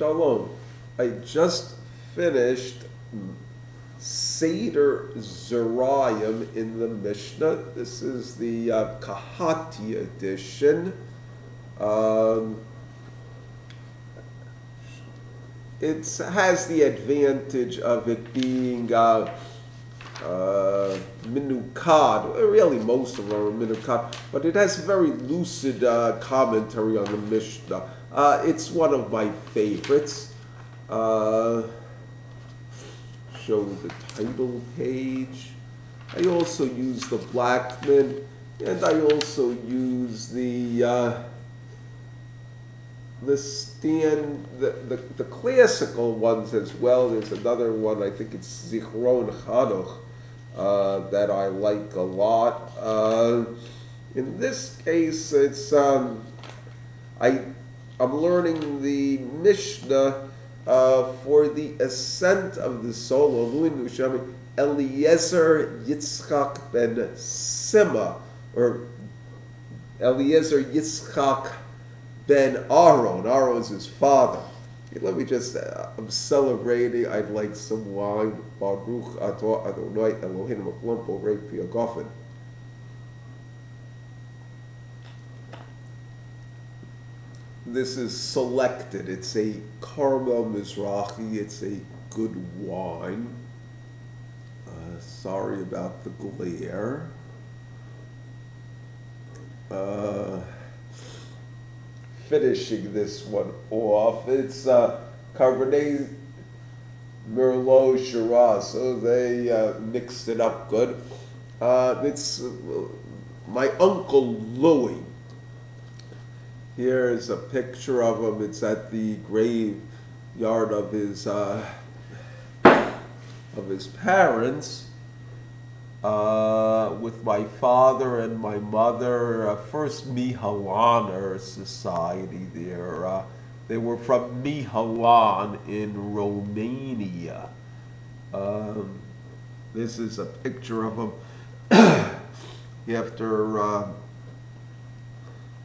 Shalom. I just finished Seder Zerayim in the Mishnah. This is the Kahati edition. It has the advantage of it being minukad. Really, most of them are minukad, but it has very lucid commentary on the Mishnah. It's one of my favorites. Show the title page. I also use the Blackman, and I also use the classical ones as well. There's another one, I think it's Zichron Chanuch, that I like a lot. In this case, it's I'm learning the Mishnah for the ascent of the soul of Louie Eliezer Yitzchak ben Sima, or Eliezer Yitzchak ben Aaron. Aaron's his father. Let me just, I'm celebrating. I'd like some wine. Baruch atah Adonai Eloheinu Melech Borei Pi Hagafen. This is selected. It's a Karma Mizrahi. It's a good wine. Sorry about the glare. Finishing this one off. It's Cabernet Merlot Shiraz, so they mixed it up good. It's my Uncle Louie. Here's a picture of him. It's at the graveyard of his parents, with my father and my mother. First Mihawaner Society there. They were from Mihawan in Romania. This is a picture of him after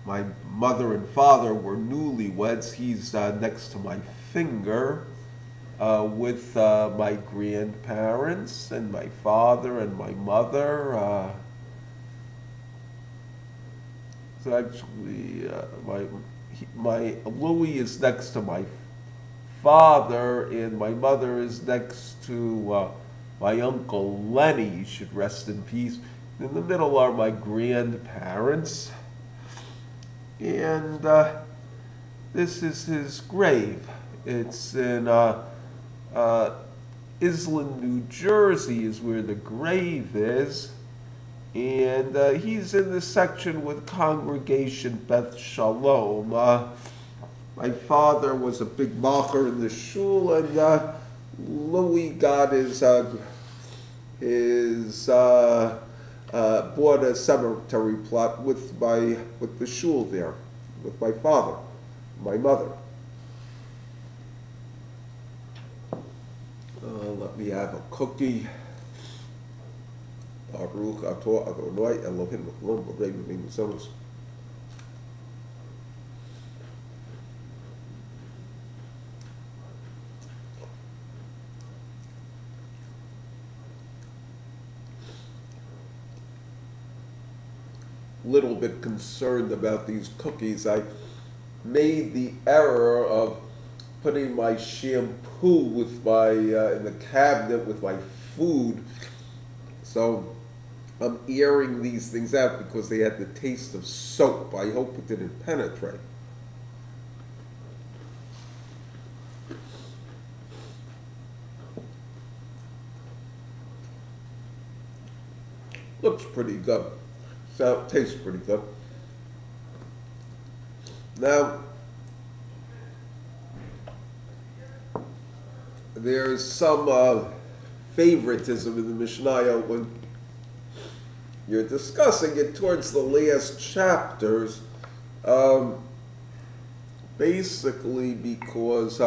my mother and father were newlyweds. He's next to my finger with my grandparents and my father and my mother. So actually, my Louie is next to my father, and my mother is next to my Uncle Lenny. He should rest in peace. In the middle are my grandparents. And this is his grave. It's in Island, New Jersey is where the grave is. And he's in the section with Congregation Beth Shalom. My father was a big macher in the shul, and Louie got bought a cemetery plot with the shul there, with my father, my mother. Let me have a cookie. Baruch atah Adonai Eloheinu Melech Borei Pi Hagafen. Little bit concerned about these cookies. I made the error of putting my shampoo with my in the cabinet with my food, so I'm airing these things out because they had the taste of soap. I hope it didn't penetrate. Looks pretty good. So it tastes pretty good. Now, there's some favoritism in the Mishnayos when you're discussing it towards the last chapters, basically because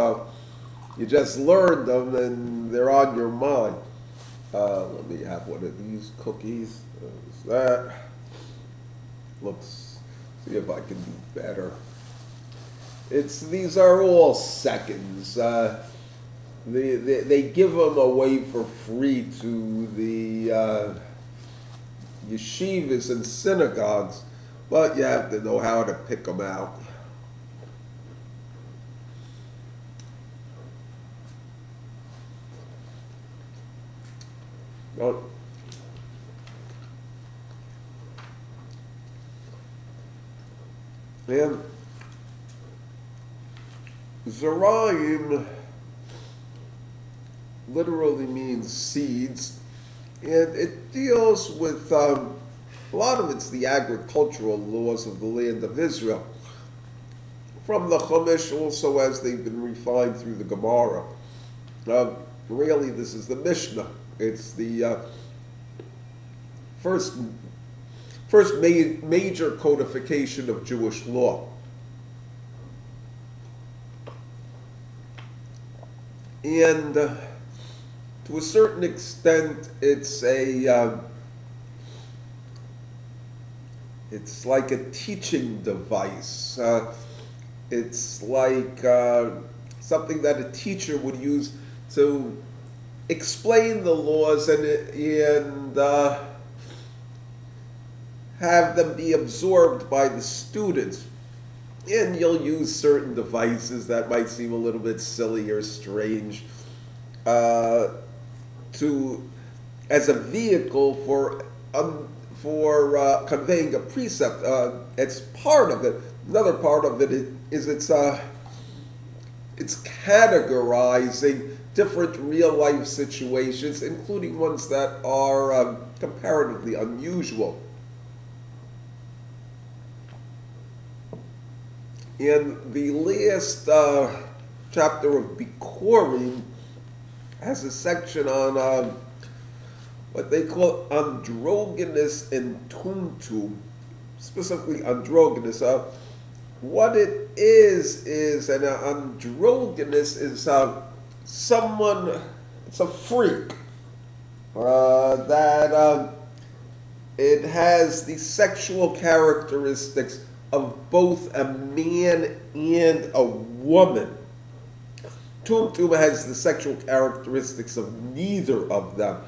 you just learned them and they're on your mind. Let me have one of these cookies. There's that. Let's see if I can do better. these are all seconds. They give them away for free to the yeshivas and synagogues, but you have to know how to pick them out. And Zerayim literally means seeds, and it deals with a lot of it's the agricultural laws of the land of Israel. From the Chumash, also as they've been refined through the Gemara. Really, this is the Mishnah. It's the first major codification of Jewish law. And to a certain extent, it's like a teaching device. It's like something that a teacher would use to explain the laws and have them be absorbed by the students. And you'll use certain devices that might seem a little bit silly or strange as a vehicle for conveying a precept. It's part of it. Another part of it is it's categorizing different real life situations, including ones that are comparatively unusual. In the last chapter of Bikurim has a section on what they call androgynous and tumtum, specifically androgynous. What it is an androgynous is someone, it's a freak, that it has the sexual characteristics of both a man and a woman. Tumtum has the sexual characteristics of neither of them.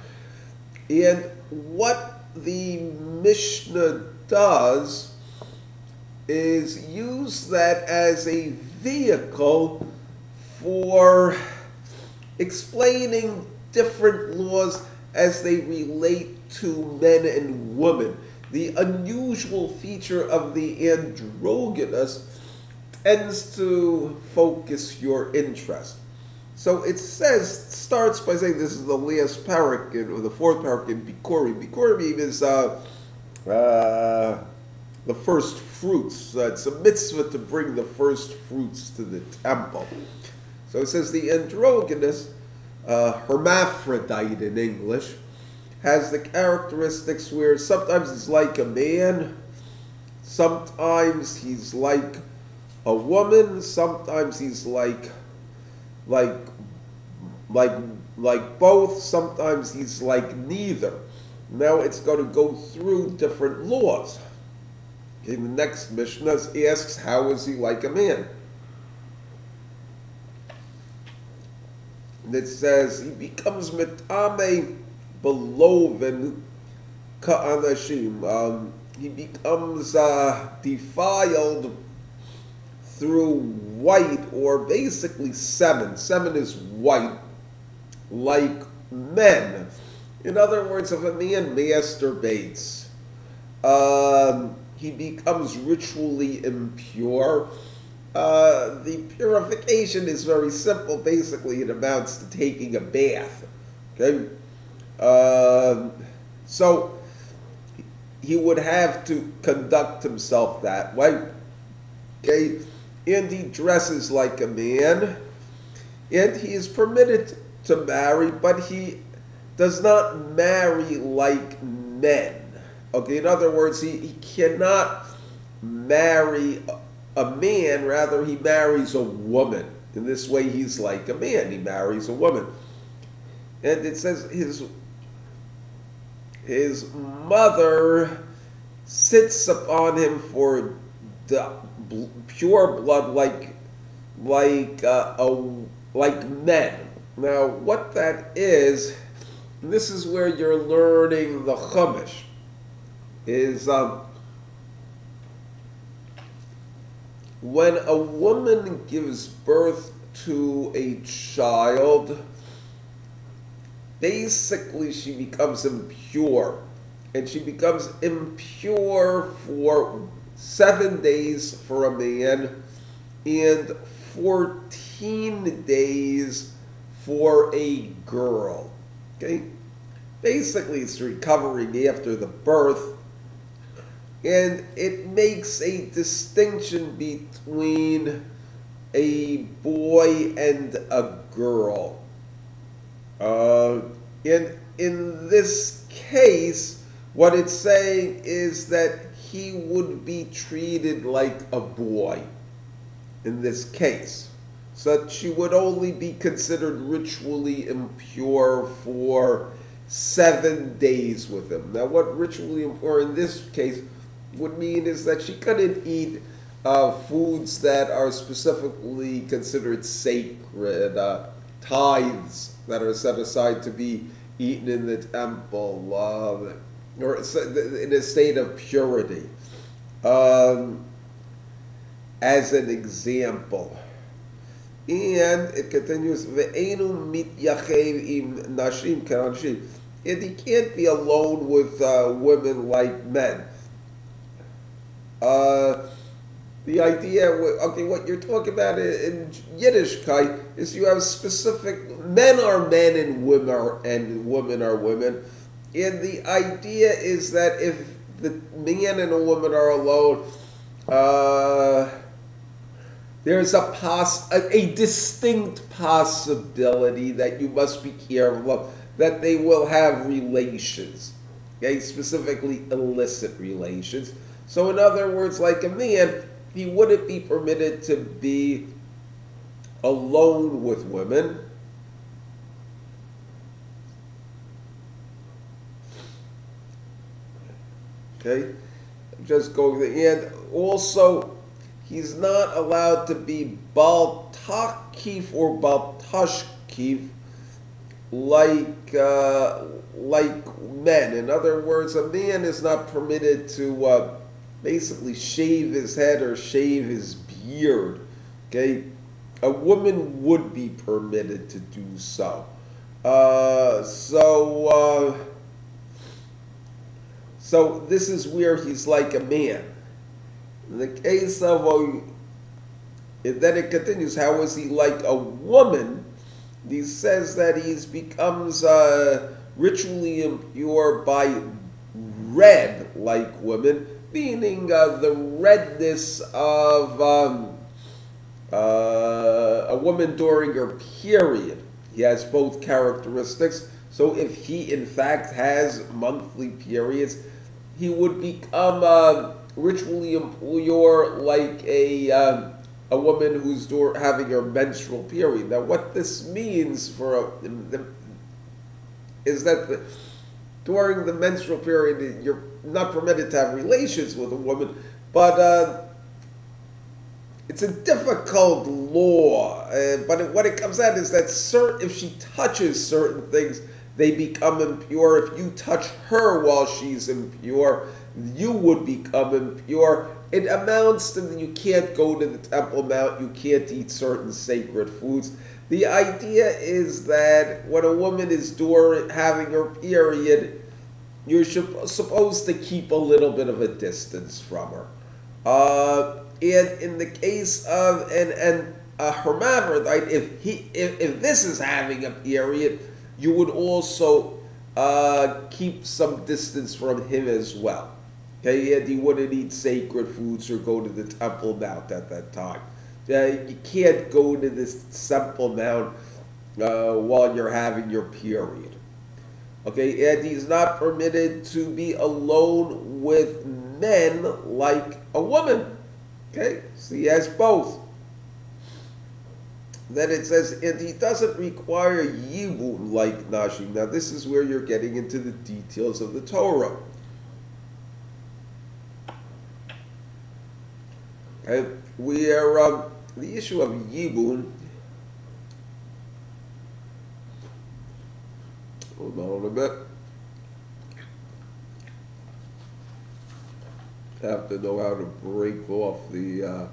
And what the Mishnah does is use that as a vehicle for explaining different laws as they relate to men and women. The unusual feature of the androgynous tends to focus your interest. So it starts by saying this is the last parak, or the fourth parak in Bikurim. Bikurim is the first fruits. It's a mitzvah to bring the first fruits to the temple. So it says the androgynous, hermaphrodite in English, has the characteristics where sometimes he's like a man, sometimes he's like a woman, sometimes he's like both, sometimes he's like neither. Now it's going to go through different laws. In the next Mishnah asks, how is he like a man? And it says, he becomes metame beloven ka'anashim. He becomes defiled through white, or basically semen. Semen is white, like men. In other words, if a man masturbates, he becomes ritually impure. The purification is very simple. Basically, it amounts to taking a bath. Okay? So he would have to conduct himself that way. Okay? And he dresses like a man. And he is permitted to marry, but he does not marry like men. Okay? In other words, he cannot marry a man, rather he marries a woman. In this way, he's like a man. He marries a woman. And it says his mother sits upon him for the pure blood, like like men. Now, what that is, and this is where you're learning the Chumash, is when a woman gives birth to a child, basically she becomes impure. And she becomes impure for 7 days for a man and 14 days for a girl. Okay? Basically, it's recovering after the birth. And it makes a distinction between a boy and a girl. And in this case, what it's saying is that he would be treated like a boy in this case. So she would only be considered ritually impure for 7 days with him. Now, what ritually impure in this case would mean is that she couldn't eat foods that are specifically considered sacred, tithes that are set aside to be eaten in the temple, or in a state of purity. As an example. And it continues, Ve'enu mityachev im nashim k'anashim. And he can't be alone with women like men. The idea, okay, what you're talking about in Yiddishkeit is you have specific, men are men and women are women. And the idea is that if the man and a woman are alone, there's a distinct possibility that you must be careful of, that they will have relations, okay, specifically illicit relations. So in other words, like a man, he wouldn't be permitted to be alone with women. Okay, just going there. And also, he's not allowed to be bal takif or bal tashkif like men. In other words, a man is not permitted to basically shave his head or shave his beard. Okay, a woman would be permitted to do so. So this is where he's like a man. In the case of then it continues, how is he like a woman? He says that he becomes ritually impure by red like women, meaning the redness of a woman during her period. He has both characteristics. So if he in fact has monthly periods, he would become ritually impure like a woman who's having her menstrual period. Now, what this means is that during the menstrual period, you're not permitted to have relations with a woman, but it's a difficult law. But what it comes out is that if she touches certain things, they become impure. If you touch her while she's impure, you would become impure. It amounts to you can't go to the Temple Mount, you can't eat certain sacred foods. The idea is that when a woman is having her period, you're supposed to keep a little bit of a distance from her. And in the case of a hermaphrodite, if this is having a period, you would also keep some distance from him as well. Okay, and he wouldn't eat sacred foods or go to the Temple Mount at that time. You can't go to this Temple Mount while you're having your period. Okay, and he's not permitted to be alone with men like a woman. Okay, so he has both. Then it says, and he doesn't require yibum like nashim. Now this is where you're getting into the details of the Torah. Okay, the issue of Yibum. Hold on a bit. Have to know how to break off the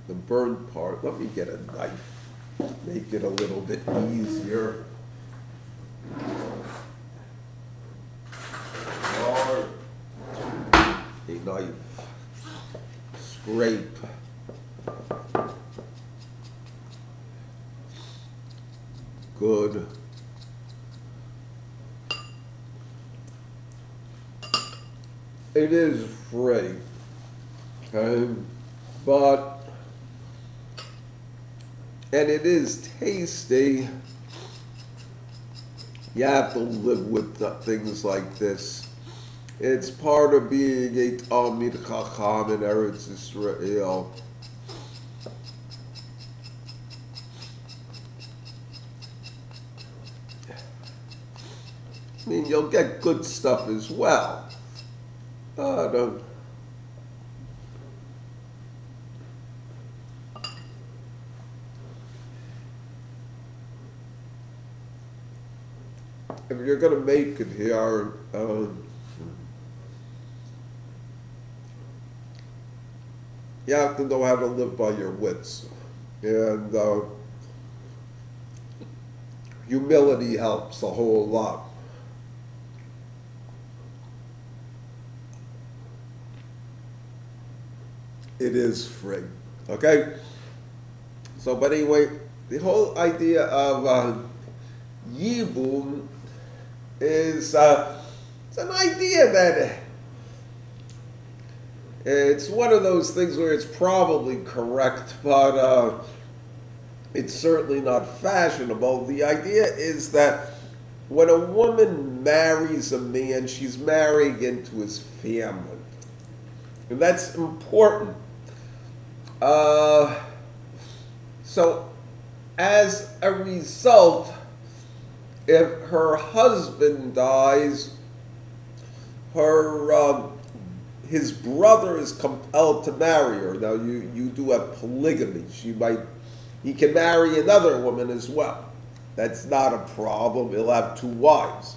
burnt part. Let me get a knife. Make it a little bit easier. Or a knife. Scrape. Good. It is free, okay? But, and it is tasty. You have to live with things like this. It's part of being a Talmid Chacham in Eretz Israel. I mean, you'll get good stuff as well. No. If you're going to make it here, you have to know how to live by your wits. And humility helps a whole lot. It is free, okay? So, but anyway, the whole idea of Yibum is it's an idea that it's one of those things where it's probably correct, but it's certainly not fashionable. The idea is that when a woman marries a man, she's marrying into his family. And that's important. So, as a result, if her husband dies, his brother is compelled to marry her. Now, you do have polygamy. He can marry another woman as well. That's not a problem. He'll have two wives.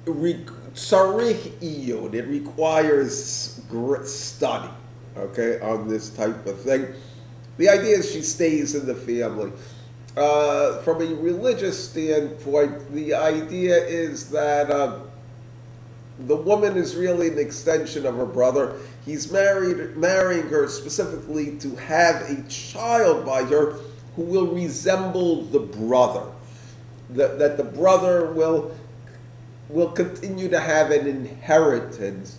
Tzarich iyun. It requires study, okay, on this type of thing. The idea is she stays in the family. From a religious standpoint, the idea is that the woman is really an extension of her brother. He's marrying her specifically to have a child by her who will resemble the brother. That the brother will continue to have an inheritance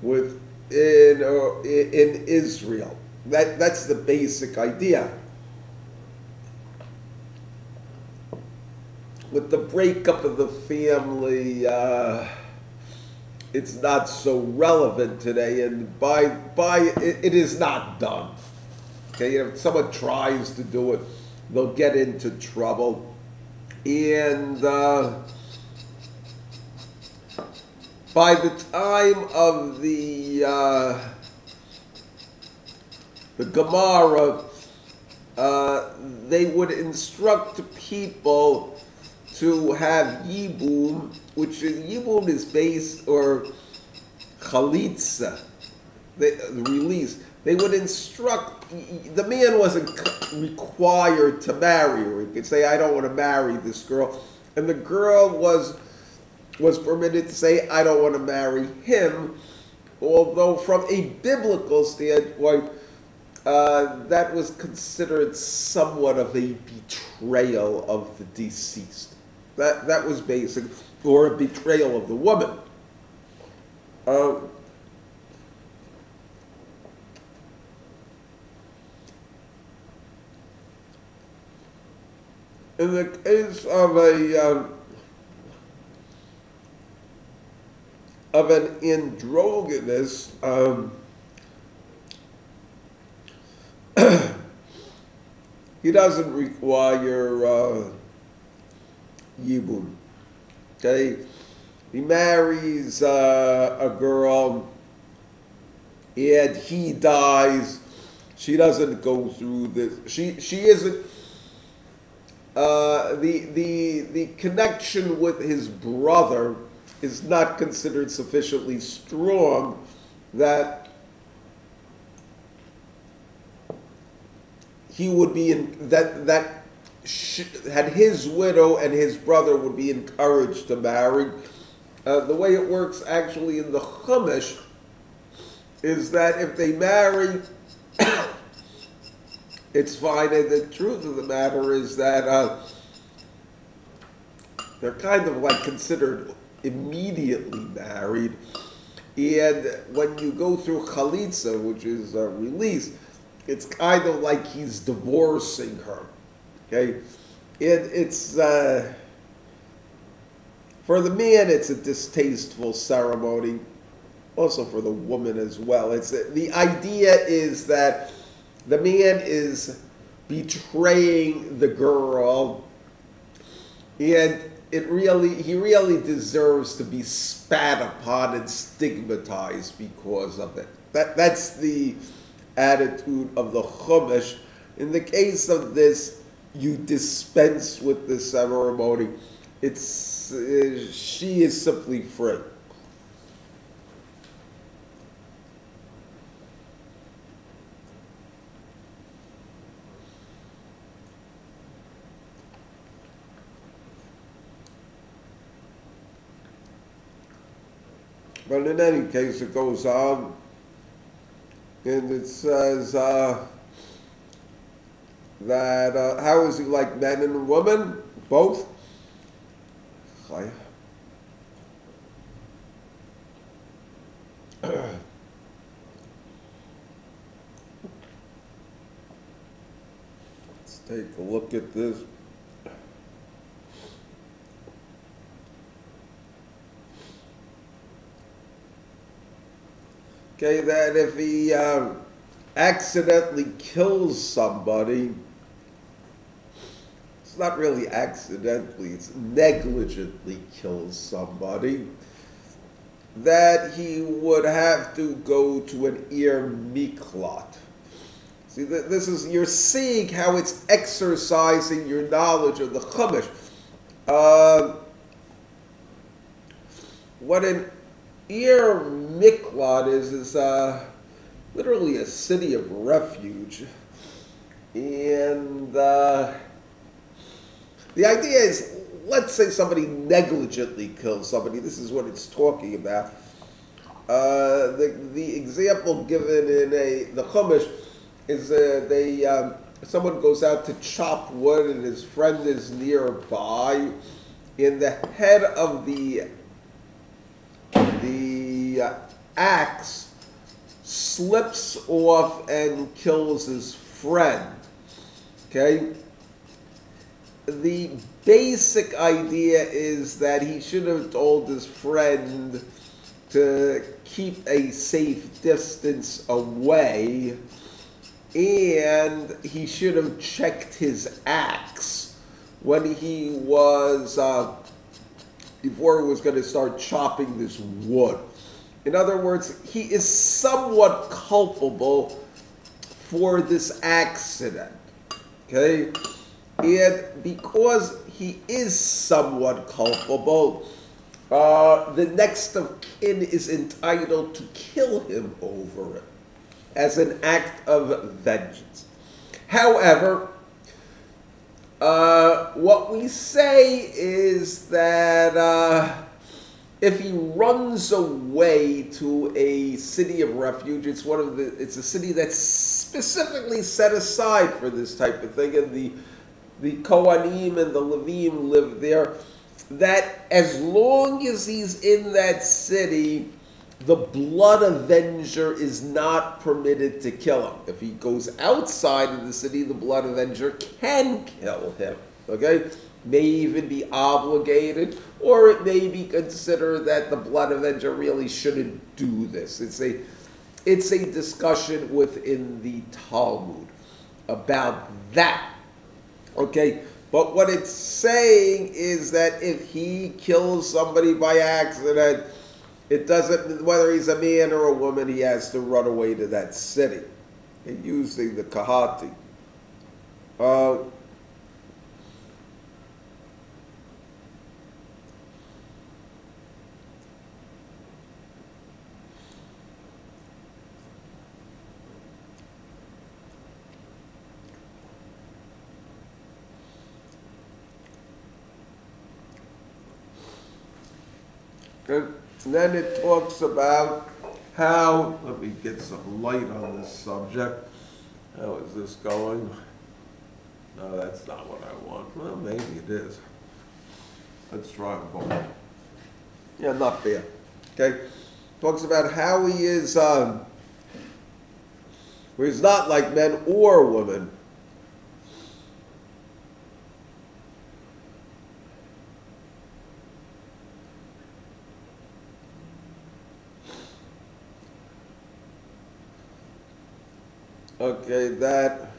in Israel. That's the basic idea. With the breakup of the family, it's not so relevant today, and it is not done. Okay, if someone tries to do it, they'll get into trouble, and by the time of the Gemara, they would instruct people to have Yibum, Yibum is based, or Chalitza, the release. They would instruct, the man wasn't required to marry her. He could say, I don't want to marry this girl. And the girl was permitted to say, I don't want to marry him. Although from a biblical standpoint, that was considered somewhat of a betrayal of the deceased. That was basic, or a betrayal of the woman. In the case of an androgynous, he doesn't require Yibum. Okay, he marries a girl and he dies, she doesn't go through this. She isn't. The connection with his brother is not considered sufficiently strong that he would be in that had his widow and his brother would be encouraged to marry. The way it works actually in the Chumash is that if they marry, it's fine. And the truth of the matter is that they're kind of like considered immediately married. And when you go through chalitza, which is a release, it's kind of like he's divorcing her. Okay, it's for the man, it's a distasteful ceremony. Also for the woman as well. It's the idea is that the man is betraying the girl, and he really deserves to be spat upon and stigmatized because of it. That's the attitude of the Chumash. In the case of this, you dispense with the ceremony. She is simply free. But in any case, it goes on, and it says that how is he like men and women? Both? Let's take a look at this. Okay, that if he accidentally kills somebody, it's not really accidentally, it's negligently kills somebody, that he would have to go to an ear miklat. See, this is, you're seeing how it's exercising your knowledge of the Chumash. What an ear miklat is literally a city of refuge. And the idea is, let's say somebody negligently kills somebody. This is what it's talking about. The example given in the Chumash is someone goes out to chop wood and his friend is nearby. And the head of the axe slips off and kills his friend. Okay? The basic idea is that he should have told his friend to keep a safe distance away, and he should have checked his axe when he was before he was going to start chopping this wood. In other words, he is somewhat culpable for this accident. Okay? And because he is somewhat culpable, the next of kin is entitled to kill him over it as an act of vengeance. However, what we say is that if he runs away to a city of refuge, it's a city that's specifically set aside for this type of thing, and the Kohanim and the Levim live there, that as long as he's in that city, the blood avenger is not permitted to kill him. If he goes outside of the city, the blood avenger can kill him. Okay? May even be obligated, or it may be considered that the blood avenger really shouldn't do this. It's a discussion within the Talmud about that. Okay? But what it's saying is that if he kills somebody by accident, it doesn't, whether he's a man or a woman, he has to run away to that city. And using the kahati. And then it talks about how, let me get some light on this subject. How is this going? No, that's not what I want. Well, maybe it is. Let's try them both. Yeah, not bad. Okay? Talks about how he is, where he's not like men or women. Okay, that.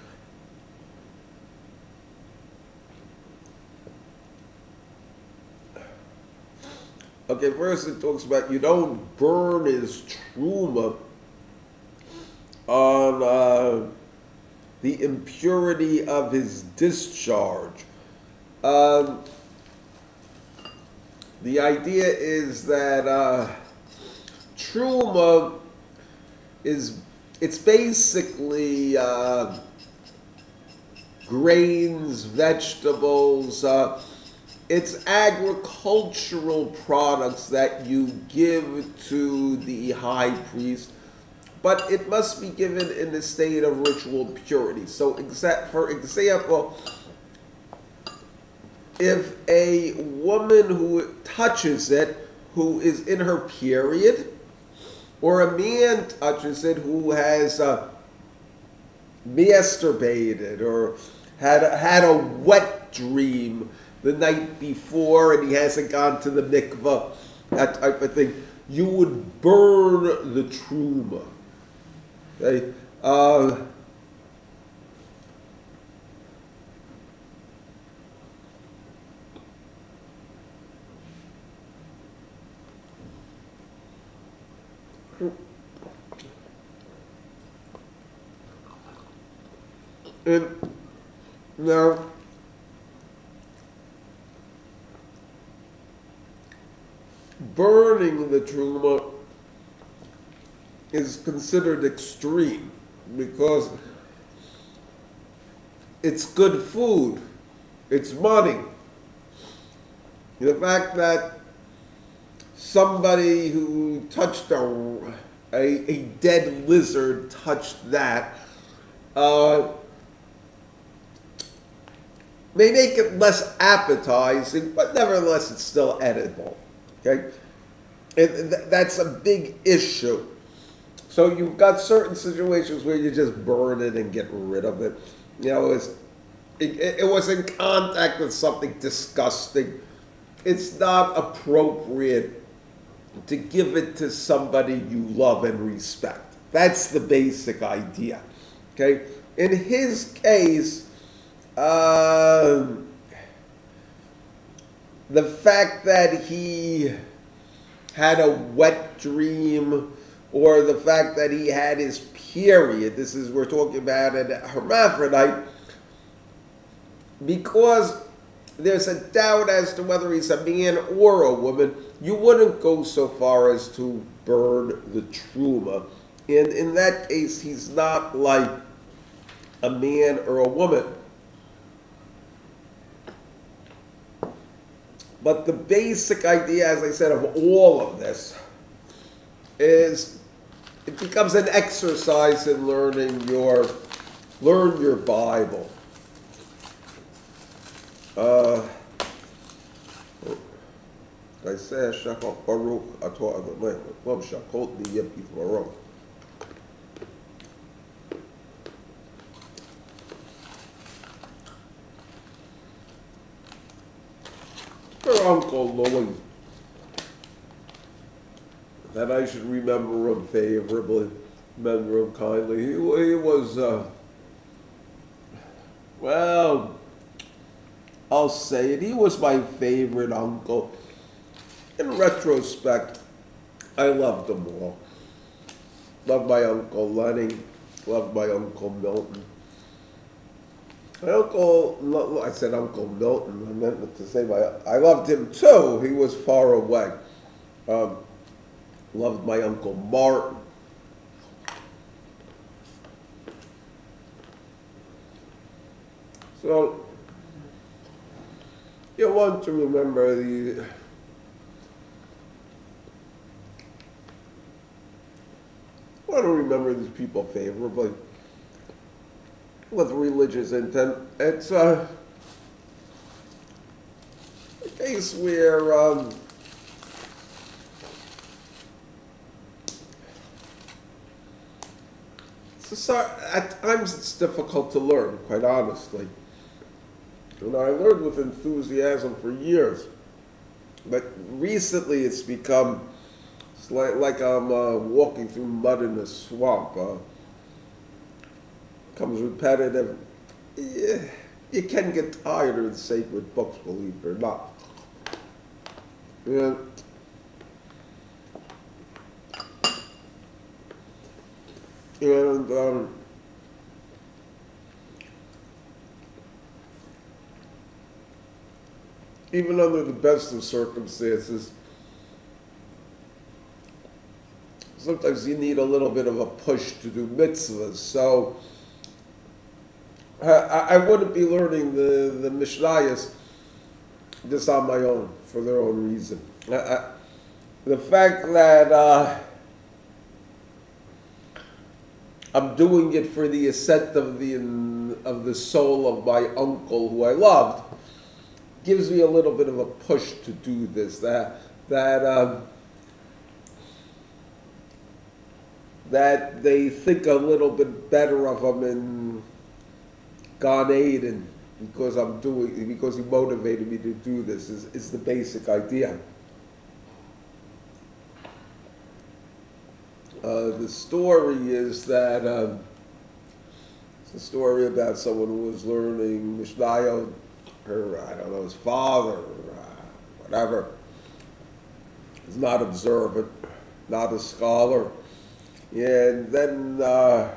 Okay, first it talks about you don't burn his truma on the impurity of his discharge. The idea is that truma it's basically grains, vegetables, it's agricultural products that you give to the high priest, but it must be given in a state of ritual purity. So, for example, if a woman who touches it, who is in her period, or a man touches it who has masturbated or had a wet dream the night before and he hasn't gone to the mikveh, that type of thing, you would burn the truma. Okay? And now, burning the truma is considered extreme because it's good food, it's money. The fact that somebody who touched a dead lizard touched that may make it less appetizing, but nevertheless it's still edible. Okay? And that's a big issue. So you've got certain situations where you just burn it and get rid of it. You know, it was in contact with something disgusting. It's not appropriate to give it to somebody you love and respect. That's the basic idea. Okay? In his case, the fact that he had a wet dream, or the fact that he had his period, this is, we're talking about a hermaphrodite, because there's a doubt as to whether he's a man or a woman, you wouldn't go so far as to burn the truma. And in that case, he's not like a man or a woman. But the basic idea, as I said, of all of this is it becomes an exercise in learn your Bible. I say Shachar Baruch Ator Adonai Lom Shakot Liyepit Baruch. Her Uncle Louie, that I should remember him favorably, remember him kindly. He was, well, I'll say it, he was my favorite uncle. In retrospect, I loved them all. Loved my Uncle Lenny. Loved my Uncle Milton. My uncle, I said Uncle Milton, I meant to say I loved him too. He was far away. Loved my Uncle Martin. So, you want to remember these people favorably with religious intent. It's a case where at times it's difficult to learn, quite honestly. And I learned with enthusiasm for years, but recently it's become like I'm walking through mud in a swamp. Becomes repetitive. Yeah, you can get tired of the sacred books, believe it or not. And even under the best of circumstances, sometimes you need a little bit of a push to do mitzvahs. So I wouldn't be learning the Mishnayos just on my own, for their own reason. The fact that I'm doing it for the ascent of the soul of my uncle who I loved gives me a little bit of a push to do this. That they think a little bit better of him in Gan Eden because he motivated me to do this is the basic idea. The story is that it's a story about someone who was learning Mishnayos, his father, whatever. He's not observant, not a scholar. And then the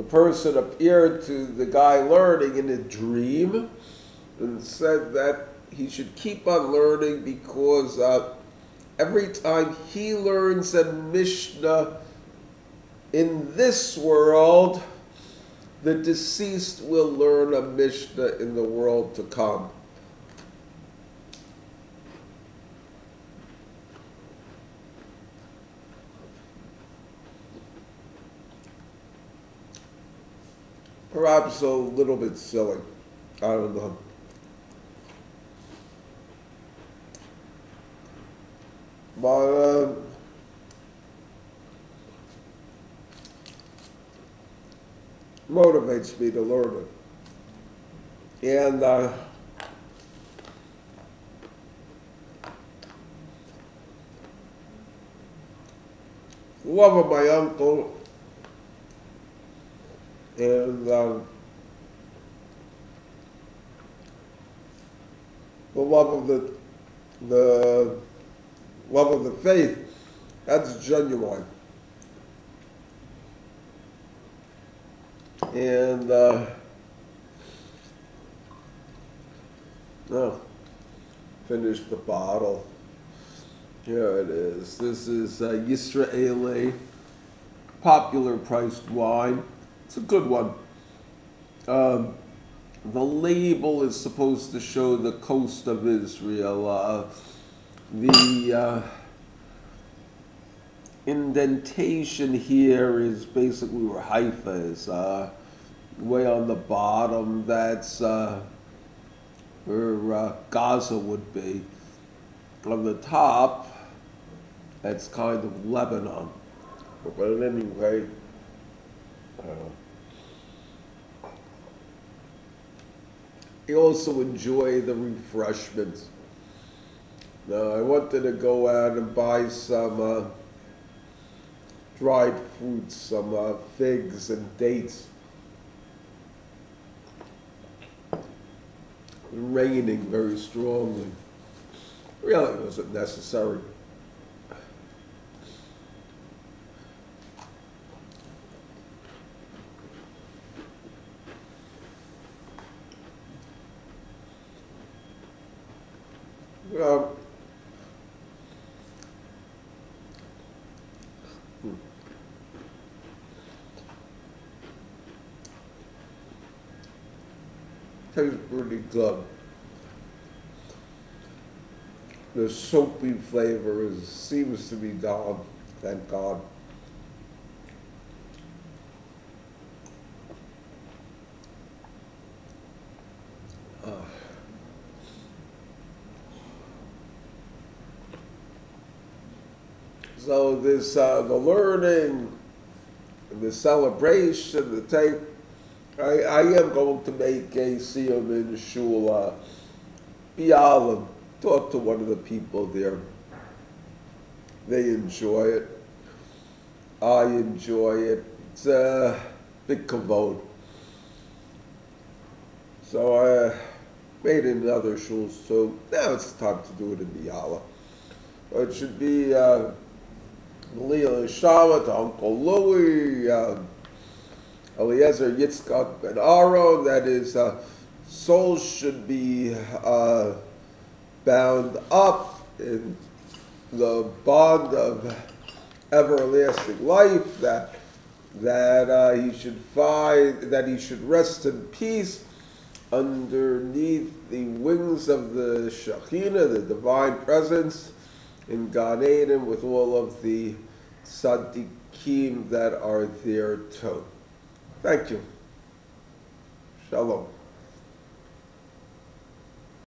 person appeared to the guy learning in a dream and said that he should keep on learning because every time he learns a Mishnah in this world, the deceased will learn a Mishnah in the world to come. Perhaps a little bit silly. I don't know. But motivates me to learn it. And love of my uncle and the love of the faith, that's genuine. And finished the bottle. Here it is. This is Yisraeli, popular priced wine. It's a good one. The label is supposed to show the coast of Israel. The indentation here is basically where Haifa is. Way on the bottom, that's where Gaza would be. On the top, that's kind of Lebanon. But anyway, you also enjoy the refreshments. Now, I wanted to go out and buy some dried fruits, some figs and dates. Raining very strongly. Really wasn't necessary. Tastes pretty good. The soapy flavor seems to be gone, thank God. So this, the learning, the celebration, the tape, I am going to make a Siyum in Shul, Bialim, talk to one of the people there. They enjoy it. I enjoy it. It's a big kavod. So I made it in other shuls too. Now it's time to do it in Biala. It should be Leah Shama to Uncle Louie, Eliezer Yitzchak ben Aaron. That is, souls should be bound up in the bond of everlasting life. That he should find, that he should rest in peace underneath the wings of the Shekhinah, the divine presence, in Gan Eden with all of the tzaddikim that are there too. Thank you. Shalom.